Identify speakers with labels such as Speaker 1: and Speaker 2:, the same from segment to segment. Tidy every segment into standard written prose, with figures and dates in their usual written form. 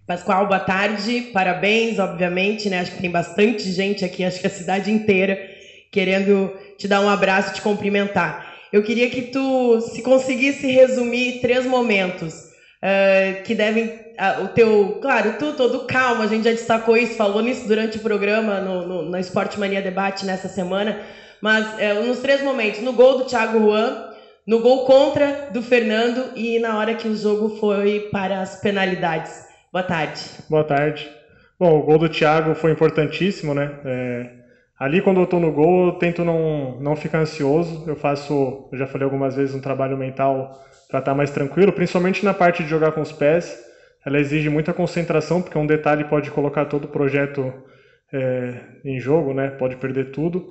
Speaker 1: Pascoal, boa tarde, parabéns, obviamente, né? Acho que tem bastante gente aqui, acho que a cidade inteira, querendo te dar um abraço, te cumprimentar. Eu queria que tu, se conseguisse resumir 3 momentos que devem, o teu, claro, tu todo calmo, a gente já destacou isso, falou nisso durante o programa, no Esporte Mania Debate nessa semana, mas nos 3 momentos, no gol do Thiago Juan, no gol contra do Fernando e na hora que o jogo foi para as penalidades. Boa tarde.
Speaker 2: Boa tarde. Bom, o gol do Thiago foi importantíssimo, né? Ali quando eu tô no gol, eu tento não ficar ansioso. Eu já falei algumas vezes, um trabalho mental para estar mais tranquilo, principalmente na parte de jogar com os pés. Ela exige muita concentração, porque um detalhe pode colocar todo o projeto em jogo, né? Pode perder tudo.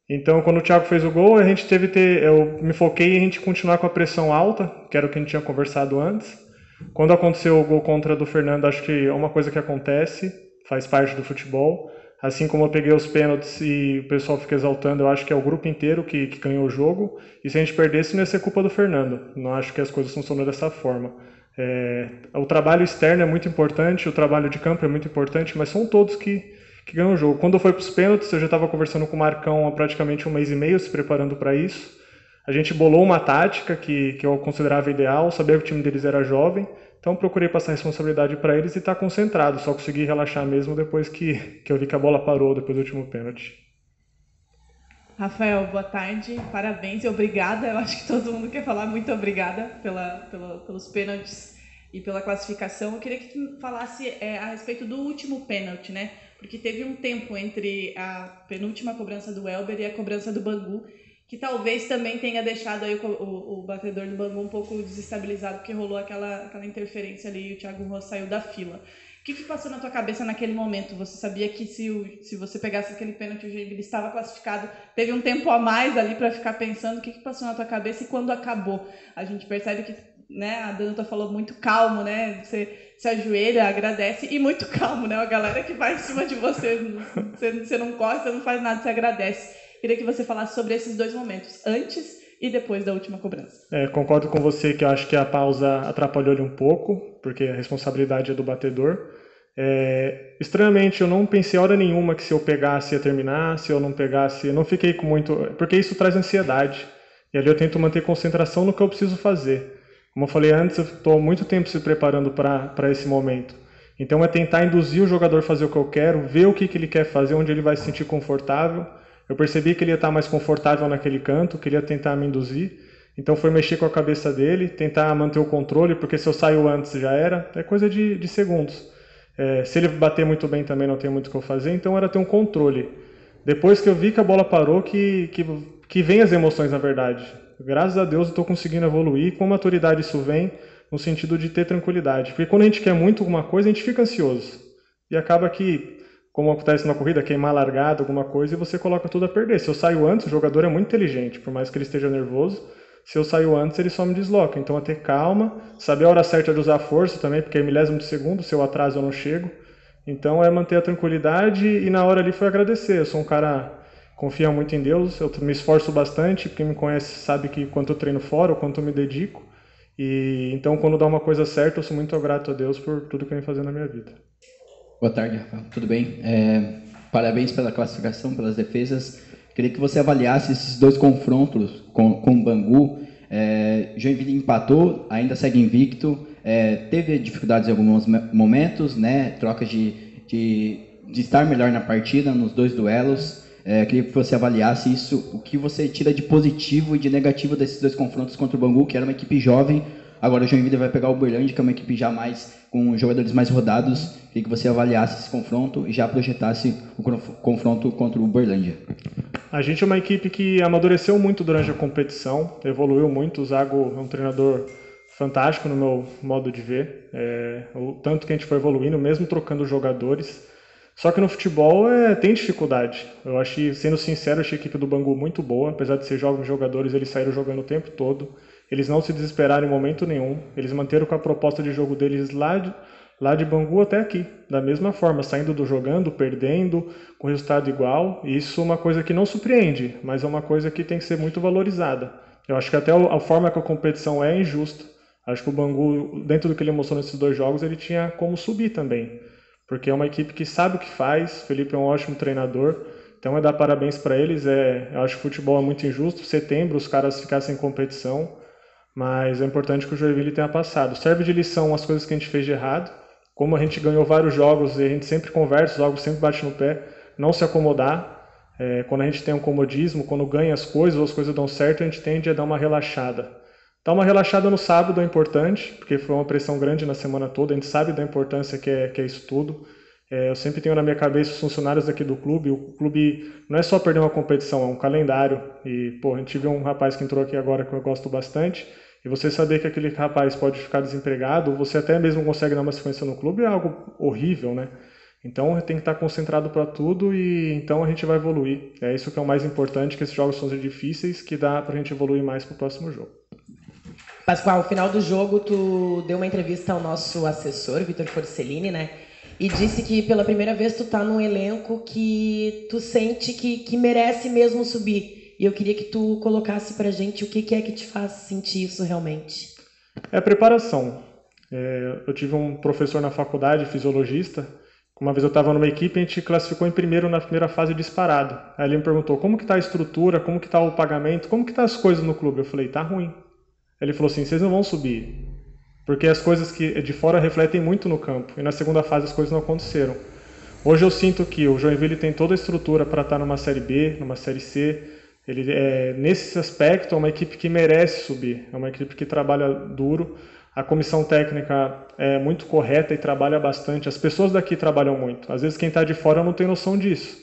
Speaker 2: Então, quando o Thiago fez o gol, eu me foquei em a gente continuar com a pressão alta, que era o que a gente tinha conversado antes. Quando aconteceu o gol contra do Fernando, acho que é uma coisa que acontece, faz parte do futebol. Assim como eu peguei os pênaltis e o pessoal fica exaltando, eu acho que é o grupo inteiro que ganhou o jogo. E se a gente perdesse, não ia ser culpa do Fernando. Não acho que as coisas funcionam dessa forma. O trabalho externo é muito importante, o trabalho de campo é muito importante, mas são todos que ganham o jogo. Quando eu fui para os pênaltis, eu já estava conversando com o Marcão há praticamente um mês e meio, se preparando para isso. A gente bolou uma tática que eu considerava ideal, sabia que o time deles era jovem, então procurei passar a responsabilidade para eles e estar concentrado. Só consegui relaxar mesmo depois que eu vi que a bola parou depois do último pênalti.
Speaker 3: Rafael, boa tarde, parabéns e obrigada. Eu acho que todo mundo quer falar muito obrigada pelos pênaltis e pela classificação. Eu queria que tu falasse a respeito do último pênalti, né? Porque teve um tempo entre a penúltima cobrança do Elber e a cobrança do Bangu, que talvez também tenha deixado aí o batedor do Bangu um pouco desestabilizado, porque rolou aquela interferência ali e o Thiago Ross saiu da fila. O que passou na tua cabeça naquele momento? Você sabia que se você pegasse aquele pênalti, o Joinville estava classificado? Teve um tempo a mais ali para ficar pensando. O que passou na tua cabeça e quando acabou? A gente percebe que, né, a Danuta falou muito calmo, né? Você se ajoelha, agradece e muito calmo, né? A galera que vai em cima de você, você não corre, você não faz nada, você agradece. Queria que você falasse sobre esses 2 momentos, antes e depois da última cobrança.
Speaker 2: Concordo com você que eu acho que a pausa atrapalhou ele um pouco, porque a responsabilidade é do batedor. Estranhamente, eu não pensei hora nenhuma que se eu pegasse ia terminar, se eu não pegasse, eu não fiquei com muito... Porque isso traz ansiedade. E ali eu tento manter concentração no que eu preciso fazer. Como eu falei antes, eu estou há muito tempo se preparando para esse momento. Então é tentar induzir o jogador a fazer o que eu quero, ver o que ele quer fazer, onde ele vai se sentir confortável. Eu percebi que ele ia estar mais confortável naquele canto, que ele ia tentar me induzir. Então foi mexer com a cabeça dele, tentar manter o controle, porque se eu saio antes já era, é coisa de segundos. Se ele bater muito bem também não tem muito o que eu fazer, então era ter um controle. Depois que eu vi que a bola parou, que vem as emoções na verdade. Graças a Deus eu estou conseguindo evoluir, com maturidade isso vem, no sentido de ter tranquilidade. Porque quando a gente quer muito alguma coisa, a gente fica ansioso. E acaba que, como acontece na corrida, queimar largada, alguma coisa, e você coloca tudo a perder. Se eu saio antes, o jogador é muito inteligente, por mais que ele esteja nervoso, se eu saio antes, ele só me desloca. Então é ter calma, saber a hora certa de usar a força também, porque é milésimo de segundo, se eu atraso eu não chego. Então é manter a tranquilidade e na hora ali foi agradecer. Eu sou um cara que confia muito em Deus, eu me esforço bastante, quem me conhece sabe que quanto eu treino fora, o quanto eu me dedico. E então quando dá uma coisa certa, eu sou muito grato a Deus por tudo que ele vem fazendo na minha vida.
Speaker 4: Boa tarde, Rafael. Tudo bem? Parabéns pela classificação, pelas defesas. Queria que você avaliasse esses 2 confrontos com o Bangu. Joinville empatou, ainda segue invicto. Teve dificuldades em alguns momentos, né? Trocas de estar melhor na partida, nos 2 duelos. Queria que você avaliasse isso, o que você tira de positivo e de negativo desses 2 confrontos contra o Bangu, que era uma equipe jovem. Agora o Joinville vai pegar o Uberlândia, que é uma equipe já com jogadores mais rodados. Queria que você avaliasse esse confronto e já projetasse o confronto contra o Uberlândia.
Speaker 2: A gente é uma equipe que amadureceu muito durante a competição, evoluiu muito. O Zago é um treinador fantástico no meu modo de ver. O tanto que a gente foi evoluindo, mesmo trocando jogadores. Só que no futebol tem dificuldade. Eu achei, sendo sincero, achei a equipe do Bangu muito boa. Apesar de ser jovens jogadores, eles saíram jogando o tempo todo. Eles não se desesperaram em momento nenhum. Eles manteram com a proposta de jogo deles lá de Bangu até aqui. Da mesma forma, saindo do jogando, perdendo, com resultado igual. Isso é uma coisa que não surpreende, mas é uma coisa que tem que ser muito valorizada. Eu acho que até a forma que a competição é injusta. Acho que o Bangu, dentro do que ele mostrou nesses 2 jogos, ele tinha como subir também. Porque é uma equipe que sabe o que faz, o Felipe é um ótimo treinador, então é dar parabéns para eles. Eu acho que o futebol é muito injusto, setembro os caras ficassem em competição, mas é importante que o Joinville tenha passado. Serve de lição as coisas que a gente fez de errado, como a gente ganhou vários jogos e a gente sempre conversa, os jogos sempre bate no pé, não se acomodar. Quando a gente tem um comodismo, quando ganha as coisas ou as coisas dão certo, a gente tende a dar uma relaxada. Dar uma relaxada no sábado é importante, porque foi uma pressão grande na semana toda, a gente sabe da importância que é isso tudo. Eu sempre tenho na minha cabeça os funcionários aqui do clube. O clube não é só perder uma competição, é um calendário. E, pô, a gente viu um rapaz que entrou aqui agora que eu gosto bastante, e você saber que aquele rapaz pode ficar desempregado, ou você até mesmo consegue dar uma sequência no clube, é algo horrível, né? Então tem que estar concentrado para tudo e então a gente vai evoluir. É isso que é o mais importante, que esses jogos são difíceis, que dá para a gente evoluir mais para o próximo jogo.
Speaker 1: Pascoal, no final do jogo, tu deu uma entrevista ao nosso assessor, Vitor Forcellini, né? E disse que pela primeira vez tu tá num elenco que tu sente que merece mesmo subir. E eu queria que tu colocasse pra gente o que é que te faz sentir isso realmente.
Speaker 2: É a preparação. Eu tive um professor na faculdade, fisiologista. Uma vez eu estava numa equipe e a gente classificou em primeiro na primeira fase disparado. Aí ele me perguntou como que está a estrutura, como que está o pagamento, como que tá as coisas no clube. Eu falei, tá ruim. Ele falou assim, vocês não vão subir, porque as coisas que de fora refletem muito no campo, e na segunda fase as coisas não aconteceram. Hoje eu sinto que o Joinville tem toda a estrutura para estar numa Série B, numa Série C. Nesse aspecto, é uma equipe que merece subir, é uma equipe que trabalha duro. A comissão técnica é muito correta e trabalha bastante. As pessoas daqui trabalham muito. Às vezes quem está de fora não tem noção disso.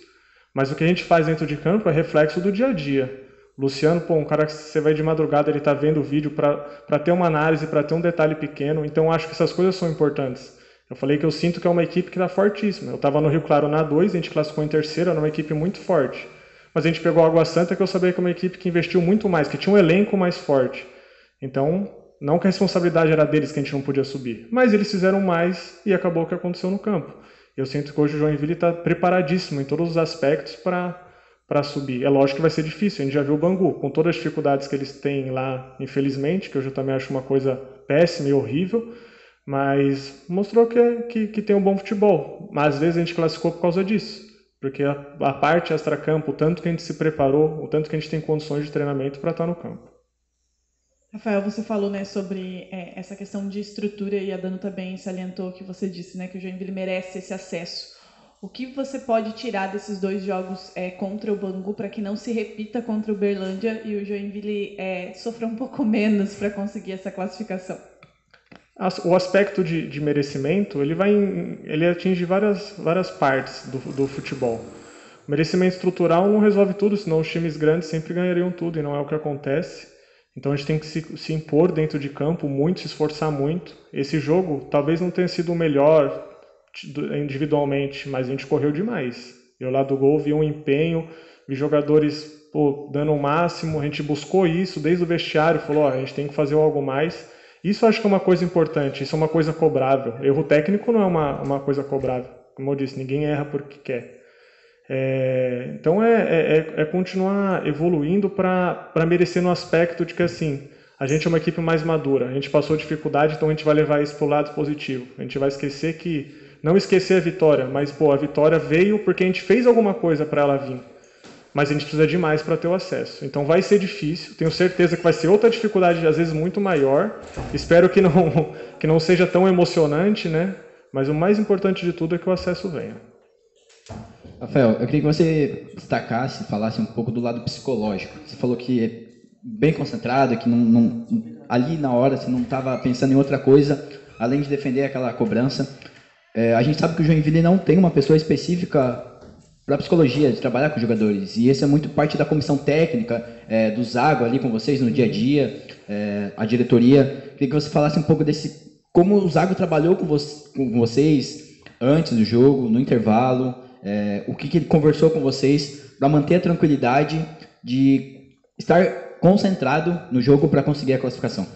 Speaker 2: Mas o que a gente faz dentro de campo é reflexo do dia a dia. Luciano, um cara que você vai de madrugada, ele está vendo o vídeo para ter uma análise, para ter um detalhe pequeno. Então, acho que essas coisas são importantes. Eu falei que eu sinto que é uma equipe que está fortíssima. Eu estava no Rio Claro na 2, a gente classificou em terceira, era uma equipe muito forte. Mas a gente pegou a Água Santa, que eu sabia que é uma equipe que investiu muito mais, que tinha um elenco mais forte. Então, não que a responsabilidade era deles que a gente não podia subir, mas eles fizeram mais e acabou o que aconteceu no campo. Eu sinto que hoje o Joinville está preparadíssimo em todos os aspectos para subir. É lógico que vai ser difícil, a gente já viu o Bangu, com todas as dificuldades que eles têm lá, infelizmente, que eu já também acho uma coisa péssima e horrível, mas mostrou que tem um bom futebol. Mas às vezes a gente classificou por causa disso, porque a parte extra-campo, o tanto que a gente se preparou, o tanto que a gente tem condições de treinamento para estar no campo.
Speaker 3: Rafael, você falou, né, sobre essa questão de estrutura, e a Dano também salientou que você disse, né, que o Joinville merece esse acesso. O que você pode tirar desses 2 jogos contra o Bangu para que não se repita contra o Uberlândia e o Joinville sofra um pouco menos para conseguir essa classificação?
Speaker 2: O aspecto de merecimento, ele atinge várias partes do futebol. O merecimento estrutural não resolve tudo, senão os times grandes sempre ganhariam tudo, e não é o que acontece. Então a gente tem que se impor dentro de campo muito, se esforçar muito. Esse jogo talvez não tenha sido o melhor individualmente, mas a gente correu demais. Eu lá do gol vi um empenho, vi jogadores dando o máximo, a gente buscou isso desde o vestiário, falou, a gente tem que fazer algo mais. Isso eu acho que é uma coisa importante, isso é uma coisa cobrável. Erro técnico não é uma coisa cobrável. Como eu disse, ninguém erra porque quer. Então é continuar evoluindo para merecer no aspecto de que assim, a gente é uma equipe mais madura, a gente passou dificuldade, então a gente vai levar isso para o lado positivo. A gente vai não esquecer a vitória, mas a vitória veio porque a gente fez alguma coisa para ela vir. Mas a gente precisa de mais para ter o acesso. Então vai ser difícil, tenho certeza que vai ser outra dificuldade, às vezes muito maior. Espero que não seja tão emocionante, né? Mas o mais importante de tudo é que o acesso venha.
Speaker 4: Rafael, eu queria que você destacasse, falasse um pouco do lado psicológico. Você falou que é bem concentrado, que ali na hora você não estava pensando em outra coisa, além de defender aquela cobrança. A gente sabe que o Joinville não tem uma pessoa específica para psicologia, de trabalhar com jogadores, e isso é muito parte da comissão técnica, do Zago ali com vocês no dia a dia, a diretoria. Eu queria que você falasse um pouco como o Zago trabalhou com vocês antes do jogo, no intervalo, o que ele conversou com vocês para manter a tranquilidade de estar concentrado no jogo para conseguir a classificação.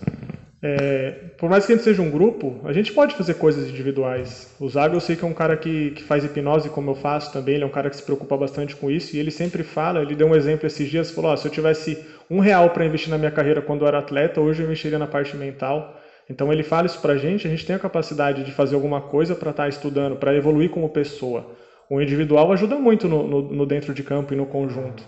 Speaker 2: Por mais que a gente seja um grupo, a gente pode fazer coisas individuais. O Zago eu sei que é um cara que faz hipnose, como eu faço também, ele é um cara que se preocupa bastante com isso, e ele sempre fala, ele deu um exemplo esses dias, falou, se eu tivesse R$1 para investir na minha carreira quando eu era atleta, hoje eu investiria na parte mental. Então ele fala isso pra gente, a gente tem a capacidade de fazer alguma coisa para estar estudando, para evoluir como pessoa. O individual ajuda muito no dentro de campo e no conjunto.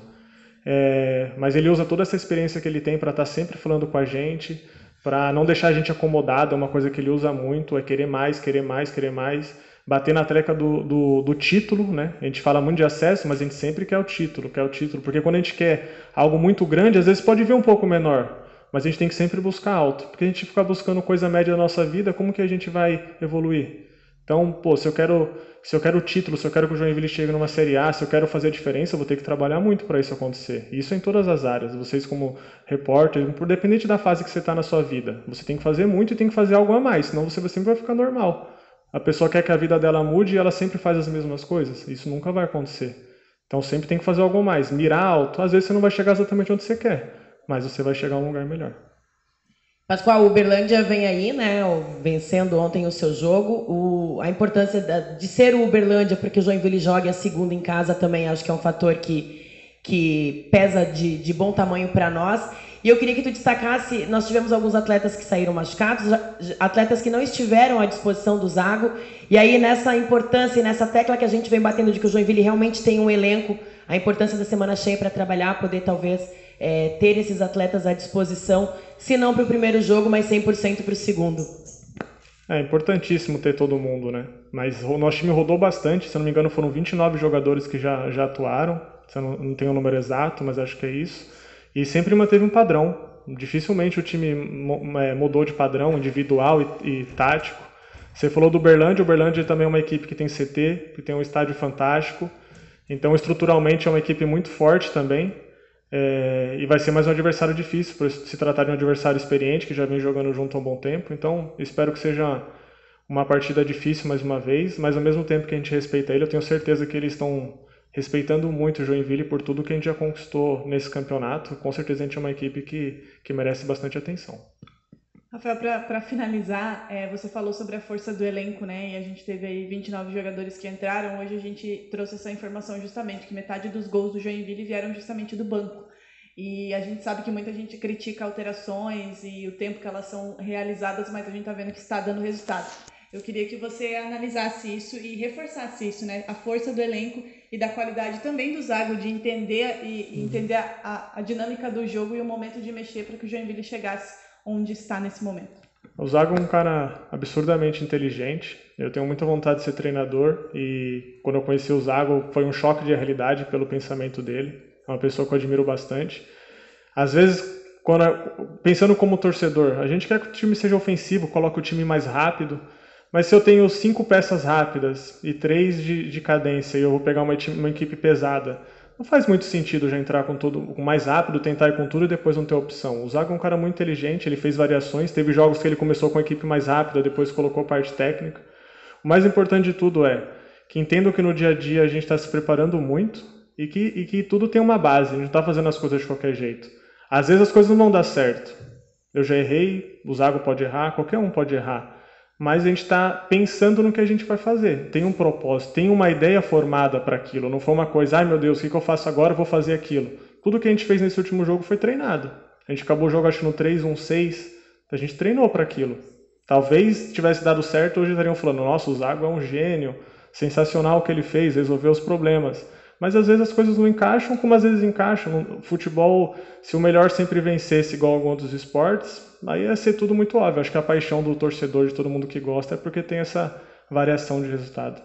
Speaker 2: Mas ele usa toda essa experiência que ele tem para estar sempre falando com a gente, para não deixar a gente acomodado. É uma coisa que ele usa muito, é querer mais, querer mais, querer mais. Bater na tecla do título, né? A gente fala muito de acesso, mas a gente sempre quer o título, porque quando a gente quer algo muito grande, às vezes pode vir um pouco menor, mas a gente tem que sempre buscar alto, porque a gente ficar buscando coisa média da nossa vida, como que a gente vai evoluir? Então, se eu quero o título, se eu quero que o Joinville chegue numa Série A, se eu quero fazer a diferença, eu vou ter que trabalhar muito para isso acontecer. Isso em todas as áreas. Vocês como repórter, independente da fase que você está na sua vida, você tem que fazer muito e tem que fazer algo a mais, senão você sempre vai ficar normal. A pessoa quer que a vida dela mude e ela sempre faz as mesmas coisas. Isso nunca vai acontecer. Então sempre tem que fazer algo a mais. Mirar alto. Às vezes você não vai chegar exatamente onde você quer, mas você vai chegar a um lugar melhor.
Speaker 1: Pascoal, o Uberlândia vem aí, né, vencendo ontem o seu jogo. A importância de ser o Uberlândia para que o Joinville jogue a segunda em casa também acho que é um fator que pesa de bom tamanho para nós. E eu queria que tu destacasse, nós tivemos alguns atletas que saíram machucados, atletas que não estiveram à disposição do Zago, e aí nessa importância e nessa tecla que a gente vem batendo de que o Joinville realmente tem um elenco, a importância da semana cheia para trabalhar, poder talvez ter esses atletas à disposição, se não para o primeiro jogo, mas 100% para o segundo.
Speaker 2: É importantíssimo ter todo mundo, né? Mas o nosso time rodou bastante, se eu não me engano foram 29 jogadores que já atuaram, eu não tenho o número exato, mas acho que é isso. E sempre manteve um padrão. Dificilmente o time mudou de padrão individual e tático. Você falou do Uberlândia. O Uberlândia também é uma equipe que tem CT, que tem um estádio fantástico. Então, estruturalmente, é uma equipe muito forte também. E vai ser mais um adversário difícil, por se tratar de um adversário experiente, que já vem jogando junto há um bom tempo. Então, espero que seja uma partida difícil mais uma vez, mas ao mesmo tempo que a gente respeita ele, eu tenho certeza que eles estão respeitando muito o Joinville por tudo que a gente já conquistou nesse campeonato. Com certeza a gente é uma equipe que merece bastante atenção.
Speaker 3: Rafael, para finalizar, você falou sobre a força do elenco, né? E a gente teve aí 29 jogadores que entraram. Hoje a gente trouxe essa informação justamente, que metade dos gols do Joinville vieram justamente do banco. E a gente sabe que muita gente critica alterações e o tempo que elas são realizadas, mas a gente está vendo que está dando resultado. Eu queria que você analisasse isso e reforçasse isso, né? A força do elenco e da qualidade também do Zago, de entender a dinâmica do jogo e o momento de mexer para que o Joinville chegasse onde está nesse momento. O
Speaker 2: Zago é um cara absurdamente inteligente. Eu tenho muita vontade de ser treinador e quando eu conheci o Zago foi um choque de realidade pelo pensamento dele. É uma pessoa que eu admiro bastante. Às vezes, pensando como torcedor, a gente quer que o time seja ofensivo, coloque o time mais rápido. Mas se eu tenho 5 peças rápidas e 3 de cadência e eu vou pegar uma equipe pesada, não faz muito sentido já entrar com tudo mais rápido, tentar ir com tudo e depois não ter opção. O Zago é um cara muito inteligente, ele fez variações, teve jogos que ele começou com a equipe mais rápida, depois colocou parte técnica. O mais importante de tudo é que entendam que no dia a dia a gente está se preparando muito e que tudo tem uma base, a gente não está fazendo as coisas de qualquer jeito. Às vezes as coisas não vão dar certo. Eu já errei, o Zago pode errar, qualquer um pode errar. Mas a gente está pensando no que a gente vai fazer. Tem um propósito, tem uma ideia formada para aquilo. Não foi uma coisa, ai meu Deus, o que eu faço agora? Eu vou fazer aquilo. Tudo que a gente fez nesse último jogo foi treinado. A gente acabou o jogo, acho, no 3-1-6. A gente treinou para aquilo. Talvez tivesse dado certo, hoje estariam falando, nossa, o Zago é um gênio, sensacional o que ele fez, resolveu os problemas. Mas às vezes as coisas não encaixam como às vezes encaixam. No futebol, se o melhor sempre vencesse igual a alguns outros esportes, aí ia ser tudo muito óbvio. Acho que a paixão do torcedor, de todo mundo que gosta, é porque tem essa variação de resultado.